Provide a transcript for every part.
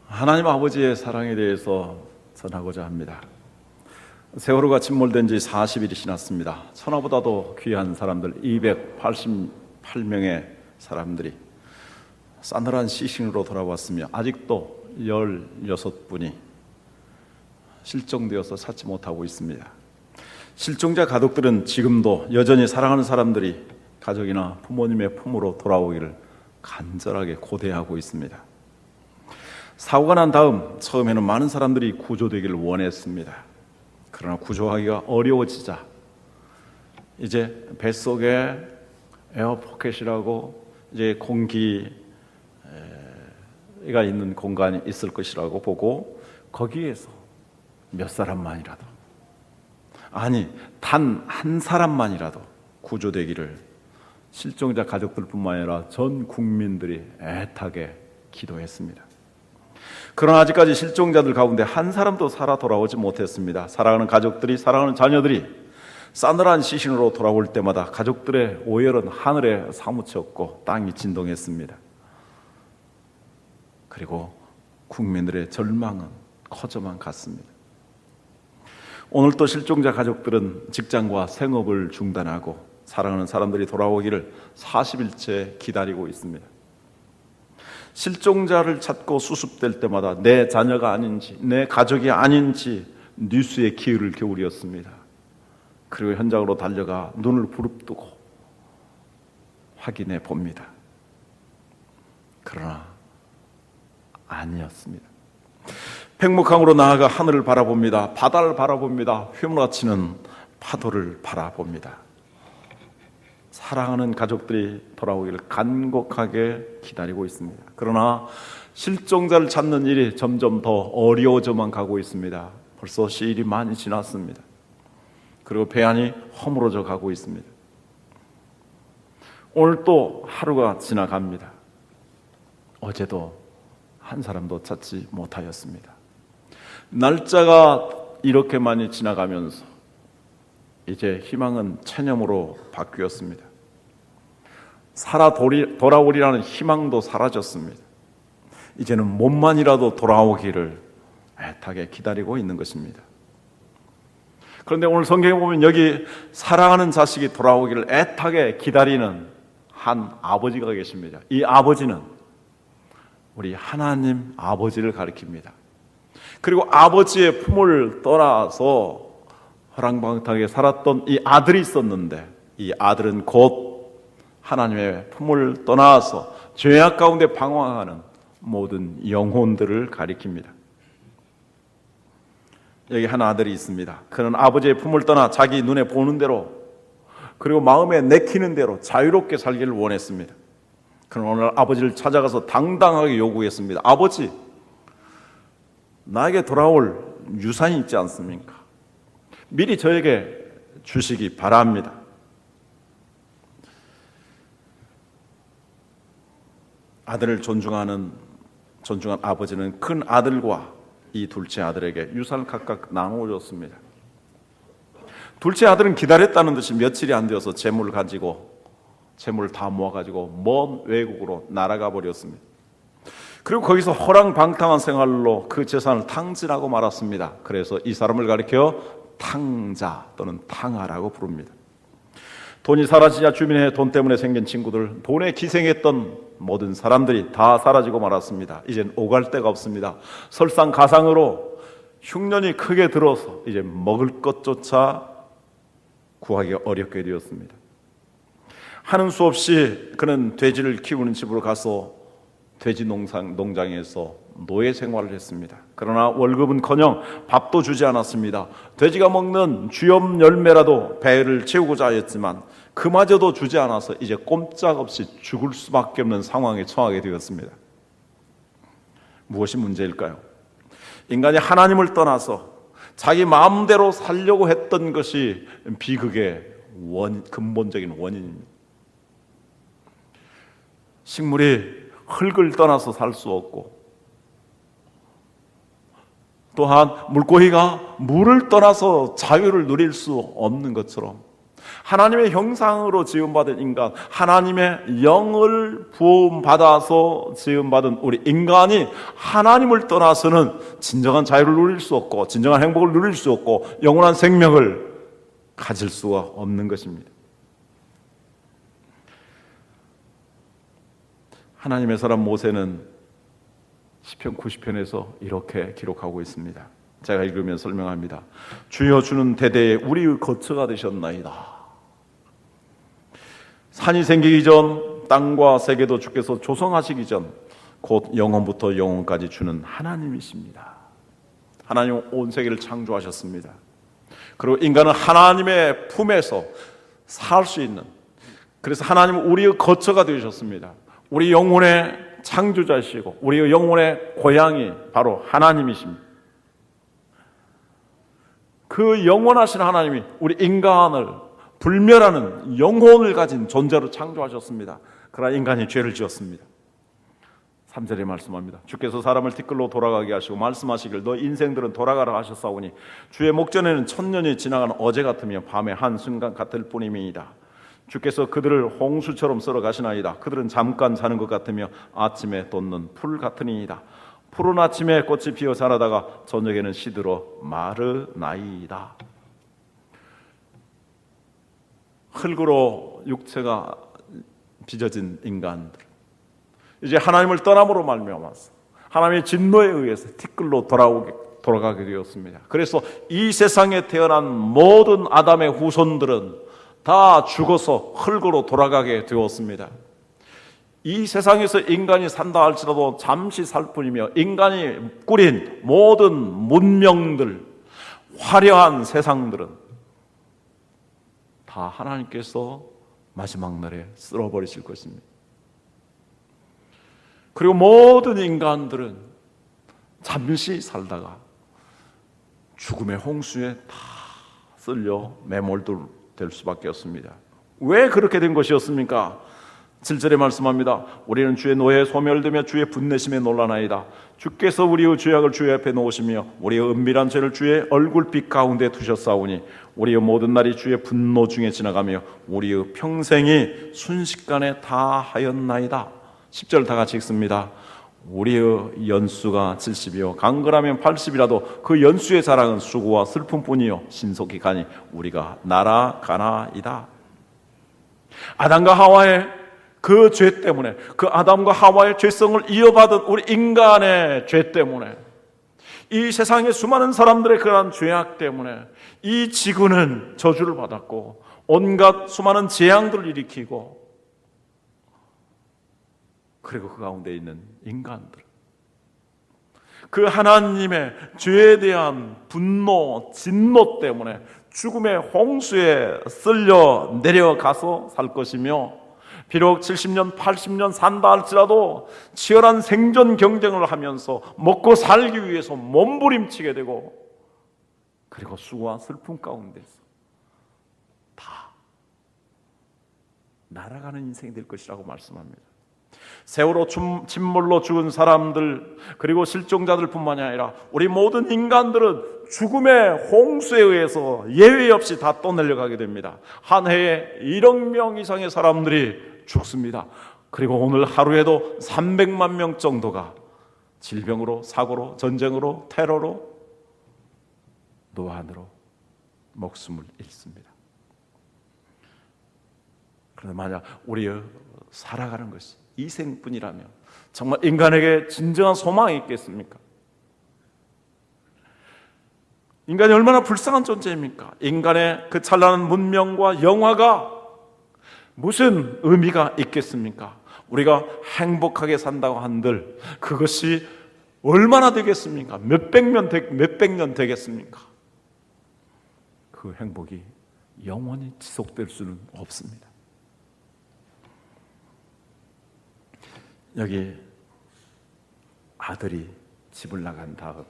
하나님 아버지의 사랑에 대해서 전하고자 합니다. 세월호가 침몰된 지 40일이 지났습니다. 천하보다도 귀한 사람들 288명의 사람들이 싸늘한 시신으로 돌아왔으며 아직도 16분이 실종되어서 찾지 못하고 있습니다. 실종자 가족들은 지금도 여전히 사랑하는 사람들이 가족이나 부모님의 품으로 돌아오기를 간절하게 고대하고 있습니다. 사고가 난 다음 처음에는 많은 사람들이 구조되기를 원했습니다. 그러나 구조하기가 어려워지자 이제 뱃속에 에어포켓이라고 이제 공기가 있는 공간이 있을 것이라고 보고 거기에서 몇 사람만이라도, 아니 단 한 사람만이라도 구조되기를 실종자 가족들뿐만 아니라 전 국민들이 애타게 기도했습니다. 그러나 아직까지 실종자들 가운데 한 사람도 살아 돌아오지 못했습니다. 사랑하는 가족들이, 사랑하는 자녀들이 싸늘한 시신으로 돌아올 때마다 가족들의 오열은 하늘에 사무쳤고 땅이 진동했습니다. 그리고 국민들의 절망은 커져만 갔습니다. 오늘 또 실종자 가족들은 직장과 생업을 중단하고 사랑하는 사람들이 돌아오기를 40일째 기다리고 있습니다. 실종자를 찾고 수습될 때마다 내 자녀가 아닌지, 내 가족이 아닌지 뉴스에 귀를 기울였습니다. 그리고 현장으로 달려가 눈을 부릅뜨고 확인해 봅니다. 그러나 아니었습니다. 팽목항으로 나아가 하늘을 바라봅니다. 바다를 바라봅니다. 휘몰아치는 파도를 바라봅니다. 사랑하는 가족들이 돌아오기를 간곡하게 기다리고 있습니다. 그러나 실종자를 찾는 일이 점점 더 어려워져만 가고 있습니다. 벌써 시일이 많이 지났습니다. 그리고 배안이 허물어져 가고 있습니다. 오늘 또 하루가 지나갑니다. 어제도 한 사람도 찾지 못하였습니다. 날짜가 이렇게 많이 지나가면서 이제 희망은 체념으로 바뀌었습니다. 살아 돌아오리라는 희망도 사라졌습니다. 이제는 몸만이라도 돌아오기를 애타게 기다리고 있는 것입니다. 그런데 오늘 성경에 보면 여기 사랑하는 자식이 돌아오기를 애타게 기다리는 한 아버지가 계십니다. 이 아버지는 우리 하나님 아버지를 가리킵니다. 그리고 아버지의 품을 떠나서 허랑방탕하게 살았던 이 아들이 있었는데 이 아들은 곧 하나님의 품을 떠나서 죄악 가운데 방황하는 모든 영혼들을 가리킵니다. 여기 한 아들이 있습니다. 그는 아버지의 품을 떠나 자기 눈에 보는 대로 그리고 마음에 내키는 대로 자유롭게 살기를 원했습니다. 그는 오늘 아버지를 찾아가서 당당하게 요구했습니다. 아버지, 나에게 돌아올 유산이 있지 않습니까? 미리 저에게 주시기 바랍니다. 아들을 존중한 아버지는 큰 아들과 이 둘째 아들에게 유산을 각각 나누어줬습니다. 둘째 아들은 기다렸다는 듯이 며칠이 안 되어서 재물을 다 모아가지고 먼 외국으로 날아가 버렸습니다. 그리고 거기서 허랑방탕한 생활로 그 재산을 탕진하고 말았습니다. 그래서 이 사람을 가리켜 탕자 또는 탕아라고 부릅니다. 돈이 사라지자 주변에 돈 때문에 생긴 친구들, 돈에 기생했던 모든 사람들이 다 사라지고 말았습니다. 이젠 오갈 데가 없습니다. 설상가상으로 흉년이 크게 들어서 이제 먹을 것조차 구하기 어렵게 되었습니다. 하는 수 없이 그는 돼지를 키우는 집으로 가서 돼지 농장에서 노예 생활을 했습니다. 그러나 월급은커녕 밥도 주지 않았습니다. 돼지가 먹는 쥐염 열매라도 배를 채우고자 하였지만 그마저도 주지 않아서 이제 꼼짝없이 죽을 수밖에 없는 상황에 처하게 되었습니다. 무엇이 문제일까요? 인간이 하나님을 떠나서 자기 마음대로 살려고 했던 것이 비극의 근본적인 원인입니다. 식물이 흙을 떠나서 살 수 없고 또한 물고기가 물을 떠나서 자유를 누릴 수 없는 것처럼 하나님의 형상으로 지음받은 인간, 하나님의 영을 부음받아서 지음받은 우리 인간이 하나님을 떠나서는 진정한 자유를 누릴 수 없고 진정한 행복을 누릴 수 없고 영원한 생명을 가질 수가 없는 것입니다. 하나님의 사람 모세는 시편 90편에서 이렇게 기록하고 있습니다. 제가 읽으면 설명합니다. 주여 주는 대대에 우리의 거처가 되셨나이다. 산이 생기기 전 땅과 세계도 주께서 조성하시기 전 곧 영원부터 영원까지 주는 하나님이십니다. 하나님은 온 세계를 창조하셨습니다. 그리고 인간은 하나님의 품에서 살 수 있는, 그래서 하나님은 우리의 거처가 되셨습니다. 우리 영혼의 창조자이시고 우리의 영혼의 고향이 바로 하나님이십니다. 그 영원하신 하나님이 우리 인간을 불멸하는 영혼을 가진 존재로 창조하셨습니다. 그러나 인간이 죄를 지었습니다. 3절에 말씀합니다. 주께서 사람을 티끌로 돌아가게 하시고 말씀하시길 너 인생들은 돌아가라 하셨사오니 주의 목전에는 천년이 지나간 어제 같으며 밤의 한순간 같을 뿐임이니이다. 주께서 그들을 홍수처럼 썰어 가시나이다. 그들은 잠깐 자는 것 같으며 아침에 돋는 풀 같으니이다. 푸른 아침에 꽃이 피어 자라다가 저녁에는 시들어 마르나이다. 흙으로 육체가 빚어진 인간들, 이제 하나님을 떠남으로 말미암아서 하나님의 진노에 의해서 티끌로 돌아가게 되었습니다. 그래서 이 세상에 태어난 모든 아담의 후손들은 다 죽어서 흙으로 돌아가게 되었습니다. 이 세상에서 인간이 산다 할지라도 잠시 살 뿐이며 인간이 꾸린 모든 문명들, 화려한 세상들은 다 하나님께서 마지막 날에 쓸어버리실 것입니다. 그리고 모든 인간들은 잠시 살다가 죽음의 홍수에 다 쓸려 매몰될 수밖에 없습니다. 왜 그렇게 된 것이었습니까? 7절에 말씀합니다. 우리는 주의 노예에 소멸되며 주의 분내심에 놀라나이다. 주께서 우리의 죄악을 주의 앞에 놓으시며 우리의 은밀한 죄를 주의 얼굴빛 가운데 두셨사오니 우리의 모든 날이 주의 분노 중에 지나가며 우리의 평생이 순식간에 다하였나이다. 10절 다 같이 읽습니다. 우리의 연수가 70이요 강건하면 80이라도 그 연수의 자랑은 수고와 슬픔뿐이요 신속히 가니 우리가 날아가나이다. 아담과 하와의 그 죄 때문에, 그 아담과 하와의 죄성을 이어받은 우리 인간의 죄 때문에, 이 세상의 수많은 사람들의 그러한 죄악 때문에 이 지구는 저주를 받았고 온갖 수많은 재앙들을 일으키고, 그리고 그 가운데 있는 인간들, 그 하나님의 죄에 대한 분노, 진노 때문에 죽음의 홍수에 쓸려 내려가서 살 것이며, 비록 70년, 80년 산다 할지라도 치열한 생존 경쟁을 하면서 먹고 살기 위해서 몸부림치게 되고, 그리고 수고와 슬픔 가운데서 다 날아가는 인생이 될 것이라고 말씀합니다. 세월호 침몰로 죽은 사람들, 그리고 실종자들 뿐만이 아니라 우리 모든 인간들은 죽음의 홍수에 의해서 예외 없이 다 떠내려가게 됩니다. 한 해에 1억 명 이상의 사람들이 죽습니다. 그리고 오늘 하루에도 300만 명 정도가 질병으로, 사고로, 전쟁으로, 테러로, 노안으로 목숨을 잃습니다. 그런데 만약 우리의 살아가는 것이 이 생뿐이라면 정말 인간에게 진정한 소망이 있겠습니까? 인간이 얼마나 불쌍한 존재입니까? 인간의 그 찬란한 문명과 영화가 무슨 의미가 있겠습니까? 우리가 행복하게 산다고 한들 그것이 얼마나 되겠습니까? 몇백 년 되겠습니까? 그 행복이 영원히 지속될 수는 없습니다. 여기 아들이 집을 나간 다음에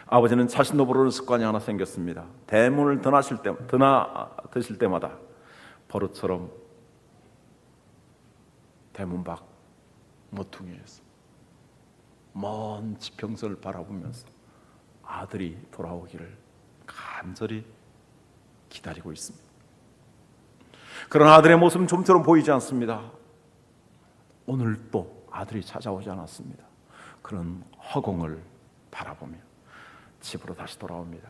아버지는 자신도 모르는 습관이 하나 생겼습니다. 대문을 드실 때마다 버릇처럼 대문 밖 모퉁이에서 먼 지평선을 바라보면서 아들이 돌아오기를 간절히 기다리고 있습니다. 그런 아들의 모습은 좀처럼 보이지 않습니다. 오늘 또 아들이 찾아오지 않았습니다. 그런 허공을 바라보며 집으로 다시 돌아옵니다.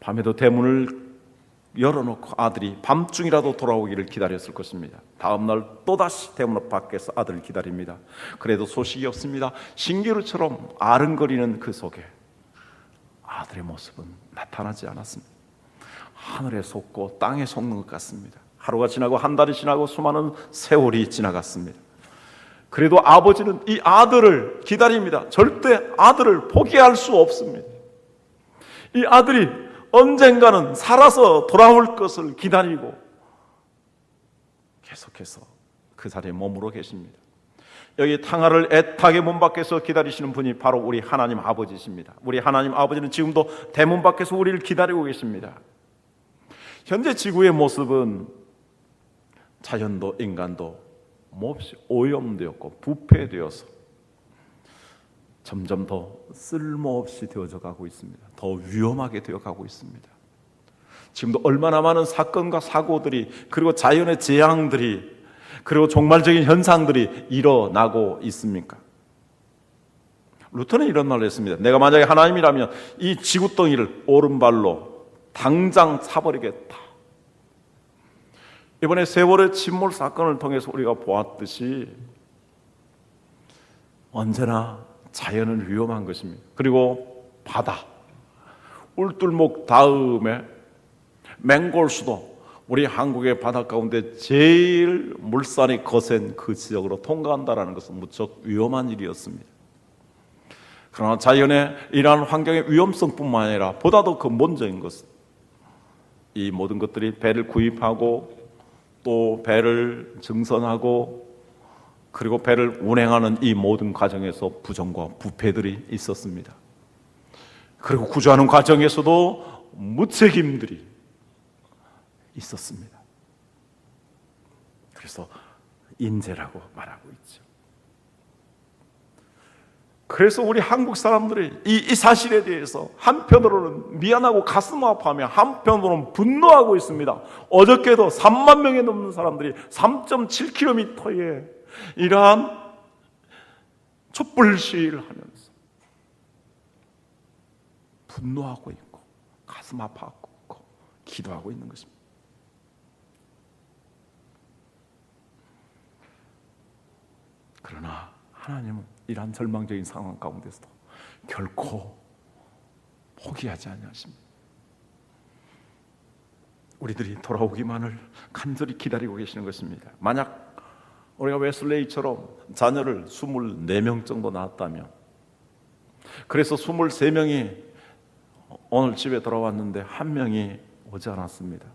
밤에도 대문을 열어놓고 아들이 밤중이라도 돌아오기를 기다렸을 것입니다. 다음 날 또다시 대문 밖에서 아들을 기다립니다. 그래도 소식이 없습니다. 신기루처럼 아른거리는 그 속에 아들의 모습은 나타나지 않았습니다. 하늘에 솟고 땅에 솟는 것 같습니다. 하루가 지나고 한 달이 지나고 수많은 세월이 지나갔습니다. 그래도 아버지는 이 아들을 기다립니다. 절대 아들을 포기할 수 없습니다. 이 아들이 언젠가는 살아서 돌아올 것을 기다리고 계속해서 그 자리에 머무르 계십니다. 여기 탕화를 애타게 문 밖에서 기다리시는 분이 바로 우리 하나님 아버지십니다. 우리 하나님 아버지는 지금도 대문 밖에서 우리를 기다리고 계십니다. 현재 지구의 모습은 자연도 인간도 몹시 오염되었고 부패되어서 점점 더 쓸모없이 되어져 가고 있습니다. 더 위험하게 되어 가고 있습니다. 지금도 얼마나 많은 사건과 사고들이, 그리고 자연의 재앙들이, 그리고 종말적인 현상들이 일어나고 있습니까? 루터는 이런 말을 했습니다. 내가 만약에 하나님이라면 이 지구덩이를 오른발로 당장 차버리겠다. 이번에 세월의 침몰 사건을 통해서 우리가 보았듯이 언제나 자연은 위험한 것입니다. 그리고 바다, 울tur목 다음에 맹골수도 우리 한국의 바다 가운데 제일 물살이 거센 그 지역으로 통과한다는 것은 무척 위험한 일이었습니다. 그러나 자연의 이러한 환경의 위험성뿐만 아니라 보다도 근본적인 것은 이 모든 것들이 배를 구입하고 또 배를 증선하고 그리고 배를 운행하는 이 모든 과정에서 부정과 부패들이 있었습니다. 그리고 구조하는 과정에서도 무책임들이 있었습니다. 그래서 인재라고 말하고 있죠. 그래서 우리 한국 사람들이 이 사실에 대해서 한편으로는 미안하고 가슴 아파하며 한편으로는 분노하고 있습니다. 어저께도 3만 명이 넘는 사람들이 3.7km에 이러한 촛불 시위를 하면서 분노하고 있고 가슴 아파하고 있고 기도하고 있는 것입니다. 그러나 하나님은 이러한 절망적인 상황 가운데서도 결코 포기하지 아니하십니다. 우리들이 돌아오기만을 간절히 기다리고 계시는 것입니다. 만약 우리가 웨슬레이처럼 자녀를 24명 정도 낳았다면, 그래서 23명이 오늘 집에 돌아왔는데 한 명이 오지 않았습니다.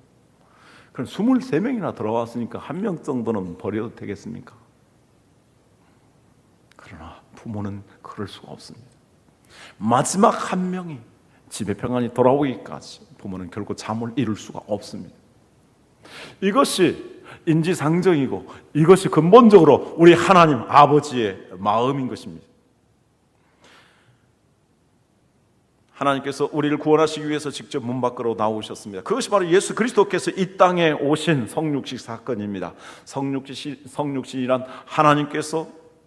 그럼 23명이나 돌아왔으니까 한 명 정도는 버려도 되겠습니까? 그러나 부모는 그럴 수가 없습니다. 마지막 한 명이 집에 평안히 돌아오기까지 부모는 결코 잠을 이룰 수가 없습니다. 이것이 인지상정이고 이것이 근본적으로 우리 하나님 아버지의 마음인 것입니다. 하나님께서 우리를 구원하시기 위해서 직접 문 밖으로 나오셨습니다. 그것이 바로 예수 그리스도께서 이 땅에 오신 성육식 사건입니다. 성육신이란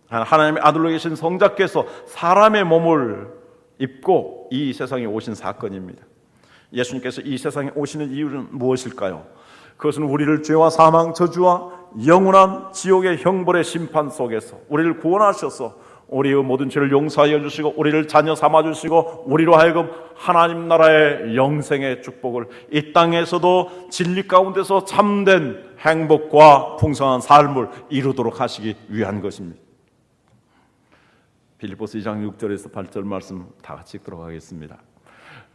하나님의 아들로 계신 성자께서 사람의 몸을 입고 이 세상에 오신 사건입니다. 예수님께서 이 세상에 오시는 이유는 무엇일까요? 그것은 우리를 죄와 사망, 저주와 영원한 지옥의 형벌의 심판 속에서 우리를 구원하셔서 우리의 모든 죄를 용서하여 주시고 우리를 자녀 삼아 주시고 우리로 하여금 하나님 나라의 영생의 축복을 이 땅에서도 진리 가운데서 참된 행복과 풍성한 삶을 이루도록 하시기 위한 것입니다. 빌립보서 2장 6절에서 8절 말씀 다 같이 들어가겠습니다.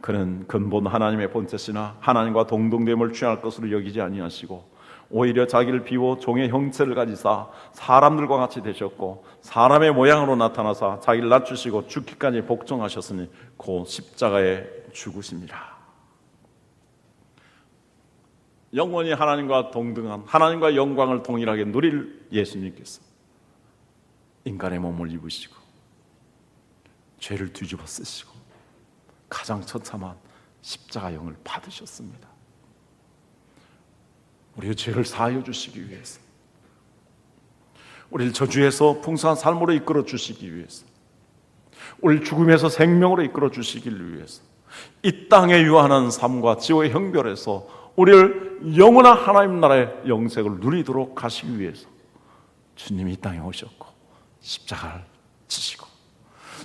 그는 근본 하나님의 본체시나 하나님과 동등됨을 취할 것으로 여기지 아니하시고 오히려 자기를 비워 종의 형체를 가지사 사람들과 같이 되셨고 사람의 모양으로 나타나사 자기를 낮추시고 죽기까지 복종하셨으니 곧 십자가에 죽으십니다. 영원히 하나님과 동등한 하나님과 영광을 동일하게 누릴 예수님께서 인간의 몸을 입으시고 죄를 뒤집어 쓰시고 가장 처참한 십자가형을 받으셨습니다. 우리의 죄를 사하여 주시기 위해서, 우리를 저주에서 풍성한 삶으로 이끌어 주시기 위해서, 우리를 죽음에서 생명으로 이끌어 주시기를 위해서, 이 땅에 유한한 삶과 지옥의 형별에서 우리를 영원한 하나님 나라의 영생을 누리도록 하시기 위해서 주님이 이 땅에 오셨고 십자가를 지시고,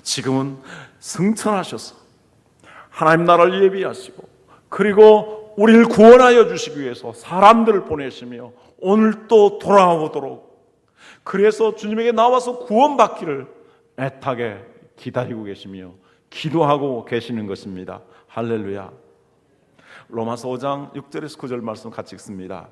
지금은 승천하셔서 하나님 나라를 예비하시고, 그리고 우리를 구원하여 주시기 위해서 사람들을 보내시며 오늘 또 돌아오도록, 그래서 주님에게 나와서 구원받기를 애타게 기다리고 계시며 기도하고 계시는 것입니다. 할렐루야. 로마서 5장 6절에서 9절 말씀 같이 읽습니다.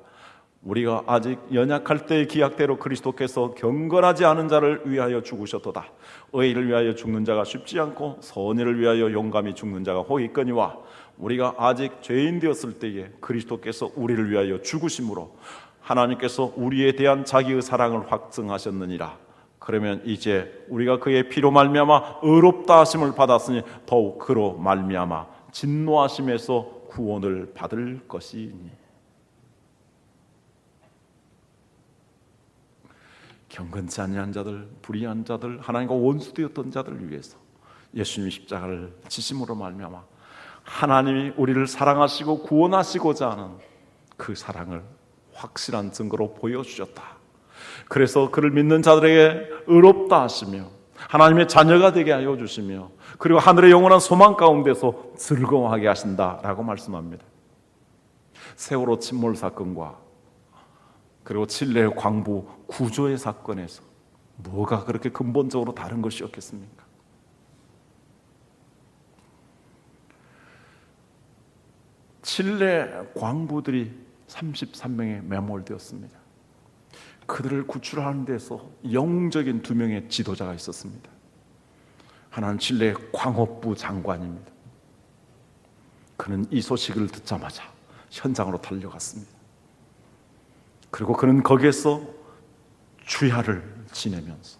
우리가 아직 연약할 때의 기약대로 그리스도께서 경건하지 않은 자를 위하여 죽으셨도다. 의인을 위하여 죽는 자가 쉽지 않고 선인을 위하여 용감히 죽는 자가 혹 있거니와, 우리가 아직 죄인 되었을 때에 그리스도께서 우리를 위하여 죽으심으로 하나님께서 우리에 대한 자기의 사랑을 확증하셨느니라. 그러면 이제 우리가 그의 피로 말미암아 의롭다 하심을 받았으니 더욱 그로 말미암아 진노하심에서 구원을 받을 것이니. 경건치 아니한 자들, 불의한 자들, 하나님과 원수되었던 자들을 위해서 예수님이 십자가를 지심으로 말미암아 하나님이 우리를 사랑하시고 구원하시고자 하는 그 사랑을 확실한 증거로 보여주셨다. 그래서 그를 믿는 자들에게 의롭다 하시며 하나님의 자녀가 되게 하여 주시며, 그리고 하늘의 영원한 소망 가운데서 즐거워하게 하신다라고 말씀합니다. 세월호 침몰 사건과 그리고 칠레의 광부 구조의 사건에서 뭐가 그렇게 근본적으로 다른 것이었겠습니까? 칠레 광부들이 33명에 매몰되었습니다. 그들을 구출하는 데서 영웅적인 2명의 지도자가 있었습니다. 하나는 칠레의 광업부 장관입니다. 그는 이 소식을 듣자마자 현장으로 달려갔습니다. 그리고 그는 거기에서 주야를 지내면서,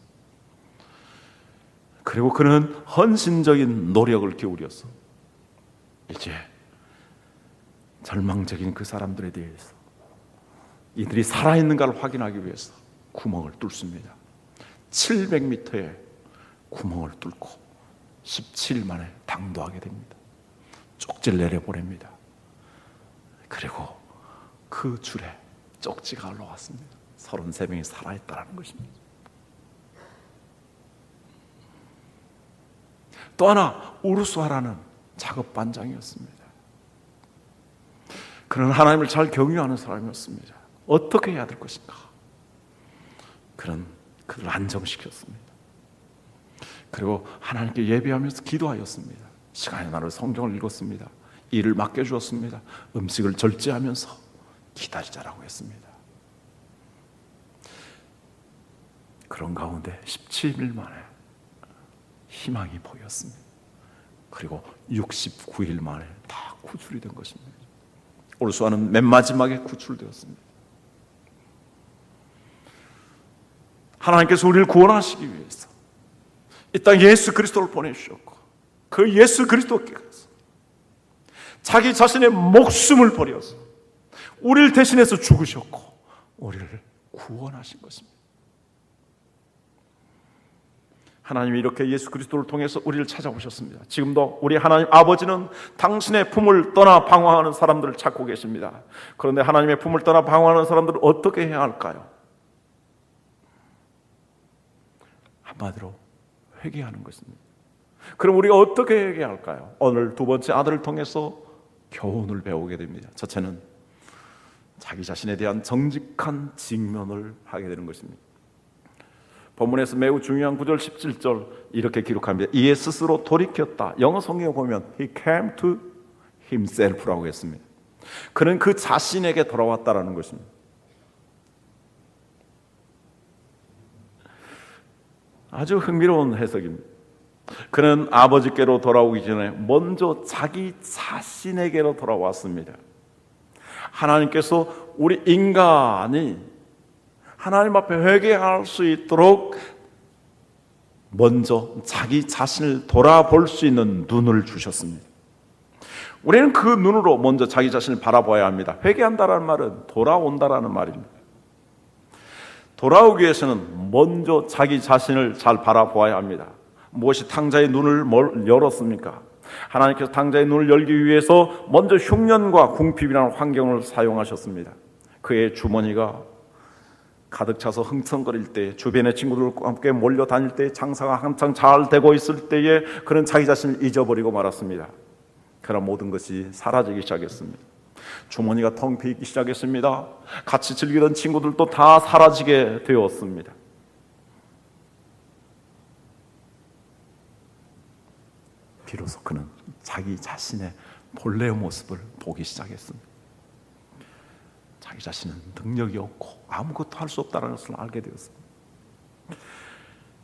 그리고 그는 헌신적인 노력을 기울여서 이제 절망적인 그 사람들에 대해서 이들이 살아있는가를 확인하기 위해서 구멍을 뚫습니다. 700m의 구멍을 뚫고 17일 만에 당도하게 됩니다. 쪽지를 내려보냅니다. 그리고 그 줄에 쪽지가 올라왔습니다. 33명이 살아있다는 것입니다. 또 하나, 우르수아라는 작업 반장이었습니다. 그는 하나님을 잘 경유하는 사람이었습니다. 어떻게 해야 될 것인가? 그는 그들을 안정시켰습니다. 그리고 하나님께 예배하면서 기도하였습니다. 시간에 나를 성경을 읽었습니다. 일을 맡겨주었습니다. 음식을 절제하면서 기다리자라고 했습니다. 그런 가운데 17일 만에 희망이 보였습니다. 그리고 69일 만에 다 구출이 된 것입니다. 우르수아는 맨 마지막에 구출되었습니다. 하나님께서 우리를 구원하시기 위해서 이 땅에 예수 그리스도를 보내주셨고, 그 예수 그리스도께서 자기 자신의 목숨을 버려서 우리를 대신해서 죽으셨고 우리를 구원하신 것입니다. 하나님이 이렇게 예수 그리스도를 통해서 우리를 찾아오셨습니다. 지금도 우리 하나님 아버지는 당신의 품을 떠나 방황하는 사람들을 찾고 계십니다. 그런데 하나님의 품을 떠나 방황하는 사람들을 어떻게 해야 할까요? 한마디로 회개하는 것입니다. 그럼 우리가 어떻게 회개해야 할까요? 오늘 두 번째 아들을 통해서 교훈을 배우게 됩니다. 첫째는 자기 자신에 대한 정직한 직면을 하게 되는 것입니다. 본문에서 매우 중요한 9절 17절 이렇게 기록합니다. 이에 스스로 돌이켰다. 영어 성경에 보면 He came to himself라고 했습니다. 그는 그 자신에게 돌아왔다라는 것입니다. 아주 흥미로운 해석입니다. 그는 아버지께로 돌아오기 전에 먼저 자기 자신에게로 돌아왔습니다. 하나님께서 우리 인간이 하나님 앞에 회개할 수 있도록 먼저 자기 자신을 돌아볼 수 있는 눈을 주셨습니다. 우리는 그 눈으로 먼저 자기 자신을 바라봐야 합니다. 회개한다라는 말은 돌아온다라는 말입니다. 돌아오기 위해서는 먼저 자기 자신을 잘 바라보아야 합니다. 무엇이 탕자의 눈을 열었습니까? 하나님께서 탕자의 눈을 열기 위해서 먼저 흉년과 궁핍이라는 환경을 사용하셨습니다. 그의 주머니가 가득 차서 흥청거릴 때, 주변의 친구들과 함께 몰려다닐 때, 장사가 한창 잘 되고 있을 때에 그는 자기 자신을 잊어버리고 말았습니다. 그러나 모든 것이 사라지기 시작했습니다. 주머니가 텅 비기 시작했습니다. 같이 즐기던 친구들도 다 사라지게 되었습니다. 비로소 그는 자기 자신의 본래의 모습을 보기 시작했습니다. 자기 자신은 능력이 없고 아무것도 할 수 없다는 것을 알게 되었습니다.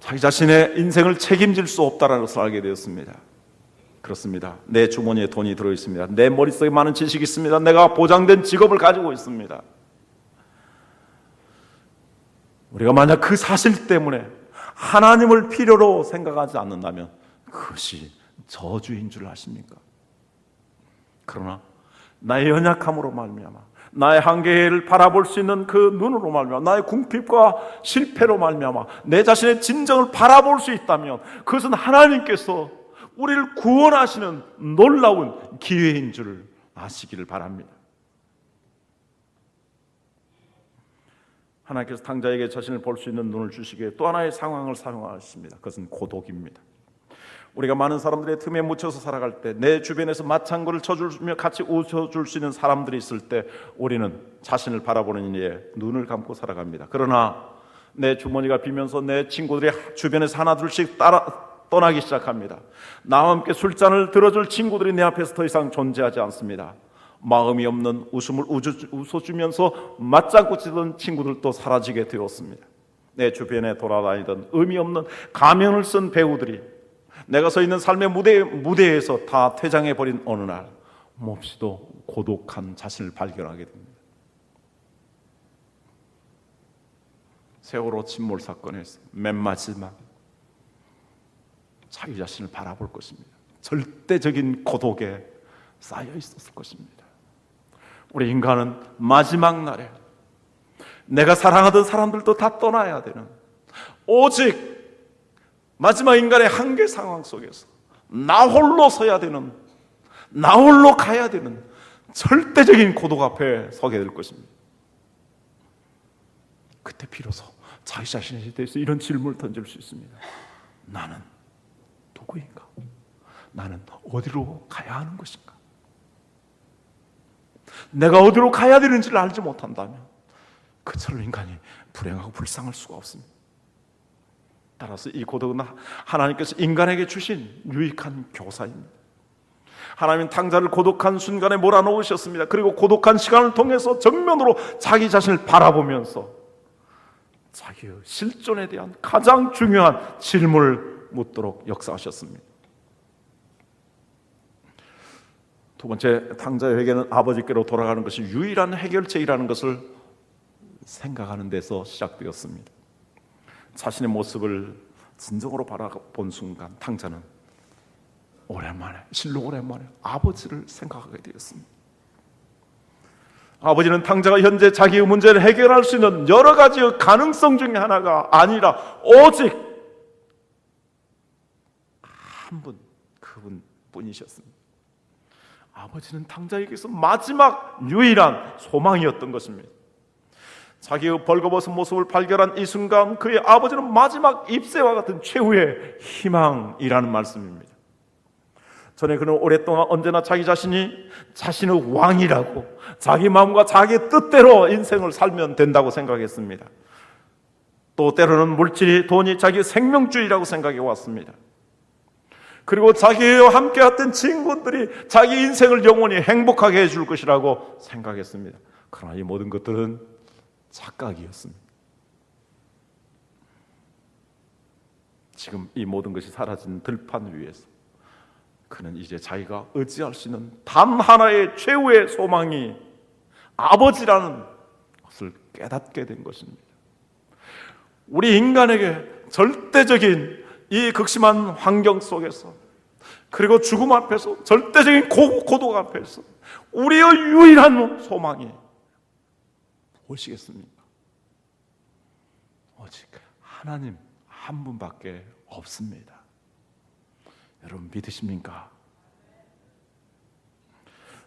자기 자신의 인생을 책임질 수 없다는 것을 알게 되었습니다. 그렇습니다. 내 주머니에 돈이 들어있습니다. 내 머릿속에 많은 지식이 있습니다. 내가 보장된 직업을 가지고 있습니다. 우리가 만약 그 사실 때문에 하나님을 필요로 생각하지 않는다면 그것이 저주인 줄 아십니까? 그러나 나의 연약함으로 말미암아, 나의 한계를 바라볼 수 있는 그 눈으로 말미암아, 나의 궁핍과 실패로 말미암아 내 자신의 진정을 바라볼 수 있다면 그것은 하나님께서 우리를 구원하시는 놀라운 기회인 줄 아시기를 바랍니다. 하나님께서 탕자에게 자신을 볼 수 있는 눈을 주시기에 또 하나의 상황을 사용하십니다. 그것은 고독입니다. 우리가 많은 사람들의 틈에 묻혀서 살아갈 때, 내 주변에서 맞장구를 쳐주며 같이 웃어줄 수 있는 사람들이 있을 때 우리는 자신을 바라보는 이에 눈을 감고 살아갑니다. 그러나 내 주머니가 비면서 내 친구들이 주변에서 하나 둘씩 떠나기 시작합니다. 나와 함께 술잔을 들어줄 친구들이 내 앞에서 더 이상 존재하지 않습니다. 마음이 없는 웃음을 웃어주면서 맞장구 치던 친구들도 사라지게 되었습니다. 내 주변에 돌아다니던 의미 없는 가면을 쓴 배우들이 내가 서 있는 삶의 무대에서 다 퇴장해버린 어느 날 몹시도 고독한 자신을 발견하게 됩니다. 세월호 침몰 사건에서 맨 마지막 자기 자신을 바라볼 것입니다. 절대적인 고독에 쌓여 있었을 것입니다. 우리 인간은 마지막 날에 내가 사랑하던 사람들도 다 떠나야 되는, 오직 마지막 인간의 한계 상황 속에서 나 홀로 서야 되는, 나 홀로 가야 되는 절대적인 고독 앞에 서게 될 것입니다. 그때 비로소 자기 자신에 대해서 이런 질문을 던질 수 있습니다. 나는 누구인가? 나는 어디로 가야 하는 것인가? 내가 어디로 가야 되는지를 알지 못한다면 그처럼 인간이 불행하고 불쌍할 수가 없습니다. 따라서 이 고독은 하나님께서 인간에게 주신 유익한 교사입니다. 하나님은 탕자를 고독한 순간에 몰아넣으셨습니다. 그리고 고독한 시간을 통해서 정면으로 자기 자신을 바라보면서 자기의 실존에 대한 가장 중요한 질문을 묻도록 역사하셨습니다. 두 번째, 탕자의 회개는 아버지께로 돌아가는 것이 유일한 해결책이라는 것을 생각하는 데서 시작되었습니다. 자신의 모습을 진정으로 바라본 순간 탕자는 실로 오랜만에 아버지를 생각하게 되었습니다. 아버지는 탕자가 현재 자기의 문제를 해결할 수 있는 여러 가지의 가능성 중에 하나가 아니라 오직 한 분, 그분뿐이셨습니다. 아버지는 탕자에게서 마지막 유일한 소망이었던 것입니다. 자기의 벌거벗은 모습을 발견한 이 순간 그의 아버지는 마지막 잎새와 같은 최후의 희망이라는 말씀입니다. 전에 그는 오랫동안 언제나 자기 자신이 자신의 왕이라고, 자기 마음과 자기 뜻대로 인생을 살면 된다고 생각했습니다. 또 때로는 물질이, 돈이 자기의 생명줄이라고 생각해 왔습니다. 그리고 자기와 함께했던 친구들이 자기 인생을 영원히 행복하게 해줄 것이라고 생각했습니다. 그러나 이 모든 것들은 착각이었습니다. 지금 이 모든 것이 사라진 들판 위에서 그는 이제 자기가 의지할 수 있는 단 하나의 최후의 소망이 아버지라는 것을 깨닫게 된 것입니다. 우리 인간에게 절대적인 이 극심한 환경 속에서 그리고 죽음 앞에서, 절대적인 고독 앞에서 우리의 유일한 소망이 무엇이겠습니까? 오직 하나님 한 분밖에 없습니다. 여러분 믿으십니까?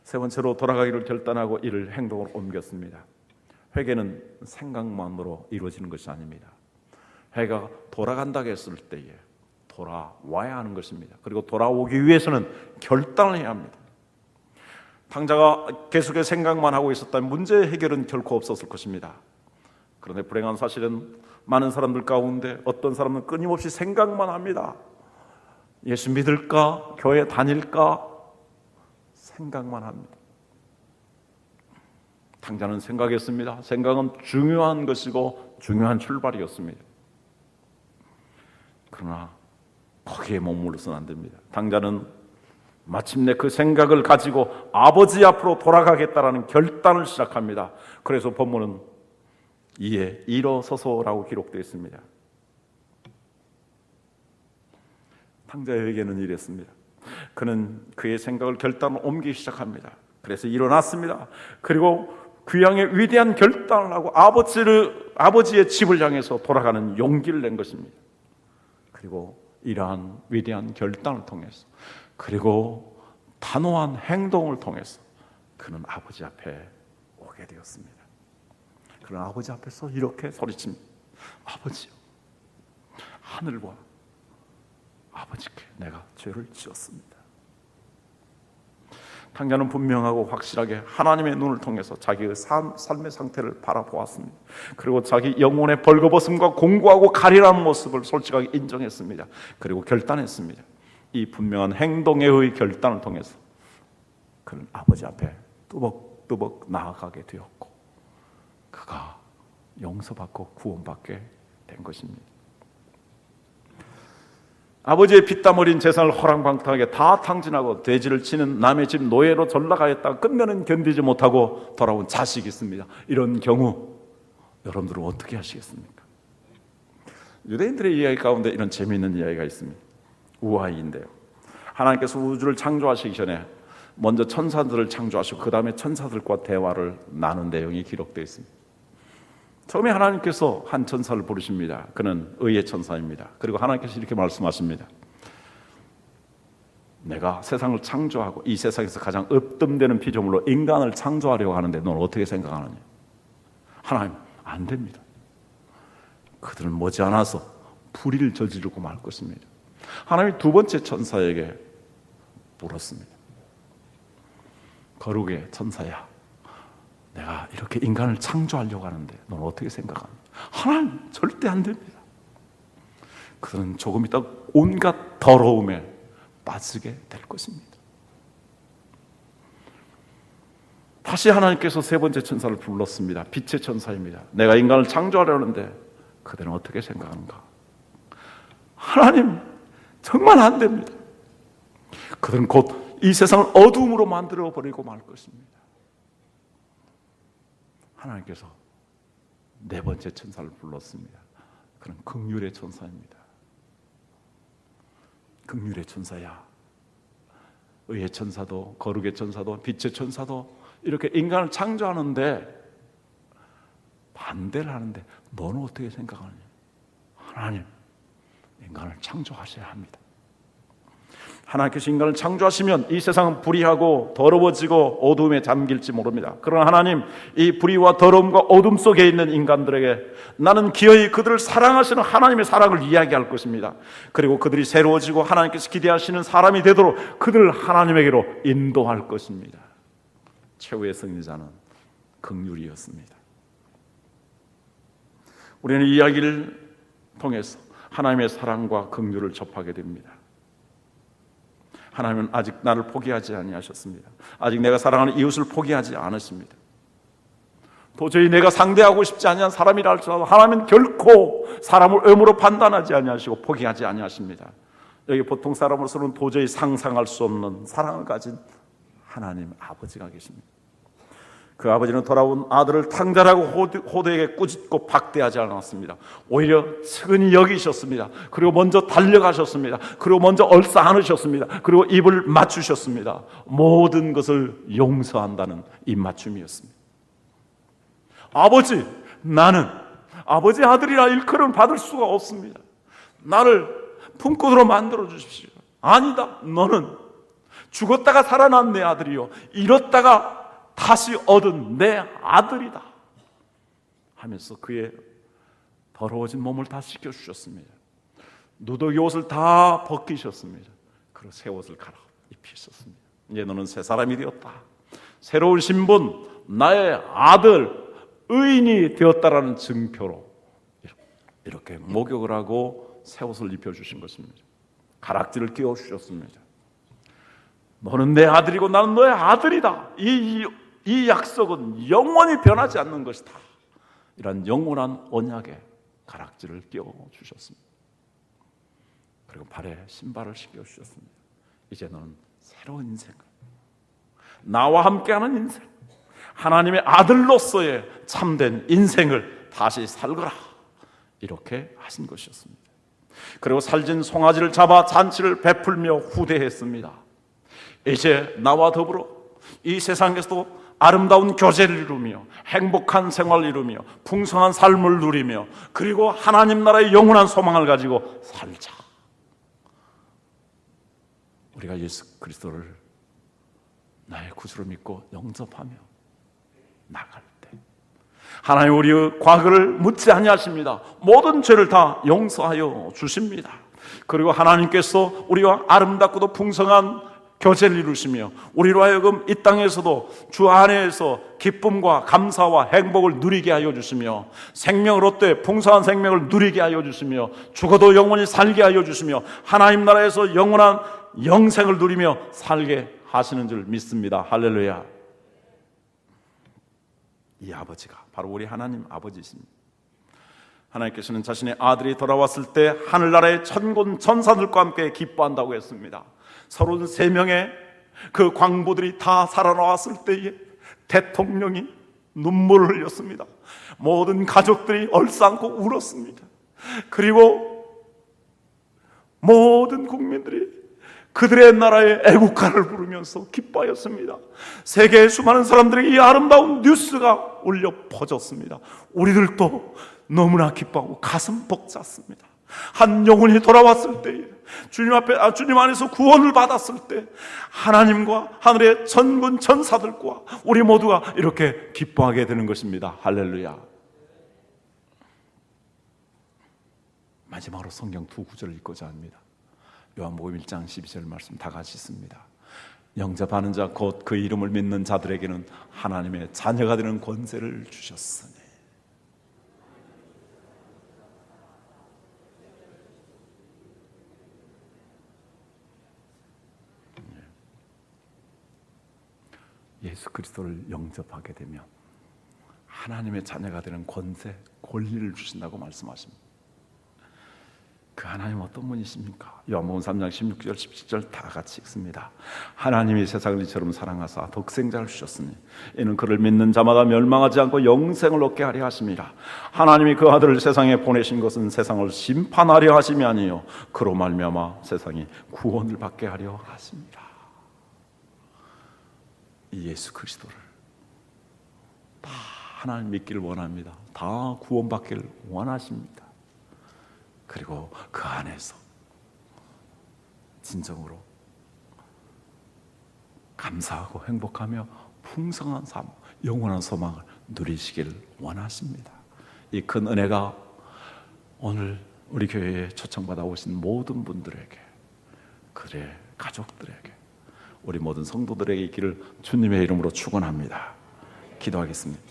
세 번째로 돌아가기를 결단하고 이를 행동으로 옮겼습니다. 회개는 생각만으로 이루어지는 것이 아닙니다. 회개가 돌아간다고 했을 때에 돌아와야 하는 것입니다. 그리고 돌아오기 위해서는 결단을 해야 합니다. 탕자가 계속해서 생각만 하고 있었다면 문제 해결은 결코 없었을 것입니다. 그런데 불행한 사실은 많은 사람들 가운데 어떤 사람은 끊임없이 생각만 합니다. 예수 믿을까? 교회 다닐까? 생각만 합니다. 탕자는 생각했습니다. 생각은 중요한 것이고 중요한 출발이었습니다. 그러나 거기에 머물러서는 안 됩니다. 탕자는 마침내 그 생각을 가지고 아버지 앞으로 돌아가겠다라는 결단을 시작합니다. 그래서 본문은 이에 일어서서라고 기록되어 있습니다. 탕자에게는 이랬습니다. 그는 그의 생각을 결단을 옮기기 시작합니다. 그래서 일어났습니다. 그리고 귀향의 위대한 결단을 하고 아버지의 집을 향해서 돌아가는 용기를 낸 것입니다. 그리고 이러한 위대한 결단을 통해서, 그리고 단호한 행동을 통해서 그는 아버지 앞에 오게 되었습니다. 그는 아버지 앞에서 이렇게 소리칩니다. 아버지요, 하늘과 아버지께 내가 죄를 지었습니다. 탕자는 분명하고 확실하게 하나님의 눈을 통해서 자기의 삶의 상태를 바라보았습니다. 그리고 자기 영혼의 벌거벗음과 공고하고 가련한 모습을 솔직하게 인정했습니다. 그리고 결단했습니다. 이 분명한 행동의 결단을 통해서 그는 아버지 앞에 뚜벅뚜벅 나아가게 되었고 그가 용서받고 구원받게 된 것입니다. 아버지의 피땀 어린 재산을 호랑방탕하게 다 탕진하고 돼지를 치는 남의 집 노예로 전락하였다가 끝내는 견디지 못하고 돌아온 자식이 있습니다. 이런 경우 여러분들은 어떻게 하시겠습니까? 유대인들의 이야기 가운데 이런 재미있는 이야기가 있습니다. 우아이인데요, 하나님께서 우주를 창조하시기 전에 먼저 천사들을 창조하시고 그 다음에 천사들과 대화를 나눈 내용이 기록되어 있습니다. 처음에 하나님께서 한 천사를 부르십니다. 그는 의의 천사입니다. 그리고 하나님께서 이렇게 말씀하십니다. 내가 세상을 창조하고 이 세상에서 가장 으뜸되는 피조물로 인간을 창조하려고 하는데 넌 어떻게 생각하느냐? 하나님, 안 됩니다. 그들은 머지않아서 불의를 저지르고 말 것입니다. 하나님이 두 번째 천사에게 물었습니다. 거룩의 천사야, 내가 이렇게 인간을 창조하려고 하는데 넌 어떻게 생각하냐? 하나님, 절대 안 됩니다. 그들은 조금 있다 온갖 더러움에 빠지게 될 것입니다. 다시 하나님께서 세 번째 천사를 불렀습니다. 빛의 천사입니다. 내가 인간을 창조하려는데 그들은 어떻게 생각하는가? 하나님, 정말 안 됩니다. 그들은 곧 이 세상을 어둠으로 만들어 버리고 말 것입니다. 하나님께서 네 번째 천사를 불렀습니다. 그는 긍휼의 천사입니다. 긍휼의 천사야, 의의 천사도 거룩의 천사도 빛의 천사도 이렇게 인간을 창조하는데 반대를 하는데 너는 어떻게 생각하느냐? 하나님, 인간을 창조하셔야 합니다. 하나님께서 인간을 창조하시면 이 세상은 불의하고 더러워지고 어둠에 잠길지 모릅니다. 그러나 하나님, 이 불의와 더러움과 어둠 속에 있는 인간들에게 나는 기어이 그들을 사랑하시는 하나님의 사랑을 이야기할 것입니다. 그리고 그들이 새로워지고 하나님께서 기대하시는 사람이 되도록 그들을 하나님에게로 인도할 것입니다. 최후의 승리자는 긍휼이었습니다. 우리는 이 이야기를 통해서 하나님의 사랑과 긍휼을 접하게 됩니다. 하나님은 아직 나를 포기하지 아니하셨습니다. 아직 내가 사랑하는 이웃을 포기하지 않으십니다. 도저히 내가 상대하고 싶지 아니한 사람이라 할지라도 하나님은 결코 사람을 의무로 판단하지 아니하시고 포기하지 아니하십니다. 여기 보통 사람으로서는 도저히 상상할 수 없는 사랑을 가진 하나님 아버지가 계십니다. 그 아버지는 돌아온 아들을 탕자라고 호되게 꾸짖고 박대하지 않았습니다. 오히려 측은히 여기셨습니다. 그리고 먼저 달려가셨습니다. 그리고 먼저 얼싸 안으셨습니다. 그리고 입을 맞추셨습니다. 모든 것을 용서한다는 입맞춤이었습니다. 아버지, 나는 아버지 아들이라 일컬음 받을 수가 없습니다. 나를 품꾼으로 만들어 주십시오. 아니다, 너는 죽었다가 살아난 내 아들이요, 잃었다가 다시 얻은 내 아들이다 하면서 그의 더러워진 몸을 다 씻겨주셨습니다. 누더기 옷을 다 벗기셨습니다. 그리고 새 옷을 갈아입히셨습니다. 이제 너는 새 사람이 되었다. 새로운 신분, 나의 아들, 의인이 되었다라는 증표로 이렇게 목욕을 하고 새 옷을 입혀주신 것입니다. 가락지를 끼워주셨습니다. 너는 내 아들이고 나는 너의 아들이다. 이 약속은 영원히 변하지 않는 것이다. 이런 영원한 언약의 가락지를 끼워주셨습니다. 그리고 발에 신발을 신겨주셨습니다. 이제 너는 새로운 인생을, 나와 함께하는 인생, 하나님의 아들로서의 참된 인생을 다시 살거라, 이렇게 하신 것이었습니다. 그리고 살진 송아지를 잡아 잔치를 베풀며 후대했습니다. 이제 나와 더불어 이 세상에서도 아름다운 교제를 이루며 행복한 생활을 이루며 풍성한 삶을 누리며 그리고 하나님 나라의 영원한 소망을 가지고 살자. 우리가 예수 그리스도를 나의 구주로 믿고 영접하며 나갈 때 하나님 우리의 과거를 묻지 아니하십니다. 모든 죄를 다 용서하여 주십니다. 그리고 하나님께서 우리와 아름답고도 풍성한 교제를 이루시며 우리로 하여금 이 땅에서도 주 안에서 기쁨과 감사와 행복을 누리게 하여 주시며 생명을 얻되 풍성한 생명을 누리게 하여 주시며 죽어도 영원히 살게 하여 주시며 하나님 나라에서 영원한 영생을 누리며 살게 하시는 줄 믿습니다. 할렐루야. 이 아버지가 바로 우리 하나님 아버지십니다. 하나님께서는 자신의 아들이 돌아왔을 때 하늘나라의 천군 천사들과 함께 기뻐한다고 했습니다. 33명의 그 광부들이 다 살아나왔을 때에 대통령이 눈물을 흘렸습니다. 모든 가족들이 얼싸안고 울었습니다. 그리고 모든 국민들이 그들의 나라의 애국가를 부르면서 기뻐하였습니다. 세계의 수많은 사람들에게 이 아름다운 뉴스가 울려 퍼졌습니다. 우리들도 너무나 기뻐하고 가슴 벅찼습니다. 한 영혼이 돌아왔을 때에 주님 안에서 구원을 받았을 때 하나님과 하늘의 천군 천사들과 우리 모두가 이렇게 기뻐하게 되는 것입니다. 할렐루야. 마지막으로 성경 두 구절을 읽고자 합니다. 요한복음 1장 12절 말씀 다 같이 있습니다. 영접하는 자 곧 그 이름을 믿는 자들에게는 하나님의 자녀가 되는 권세를 주셨으니. 예수 그리스도를 영접하게 되면 하나님의 자녀가 되는 권세, 권리를 주신다고 말씀하십니다. 그 하나님 어떤 분이십니까? 요한복음 3장 16절 17절 다 같이 읽습니다. 하나님이 세상을 이처럼 사랑하사 독생자를 주셨으니 이는 그를 믿는 자마다 멸망하지 않고 영생을 얻게 하려 하심이라. 하나님이 그 아들을 세상에 보내신 것은 세상을 심판하려 하심이 아니요 그로 말미암아 세상이 구원을 받게 하려 하심이라. 이 예수 그리스도를 다 하나님 믿기를 원합니다. 다 구원받기를 원하십니다. 그리고 그 안에서 진정으로 감사하고 행복하며 풍성한 삶, 영원한 소망을 누리시기를 원하십니다. 이 큰 은혜가 오늘 우리 교회에 초청받아 오신 모든 분들에게, 그들의 가족들에게, 우리 모든 성도들에게 있기를 주님의 이름으로 축원합니다. 기도하겠습니다.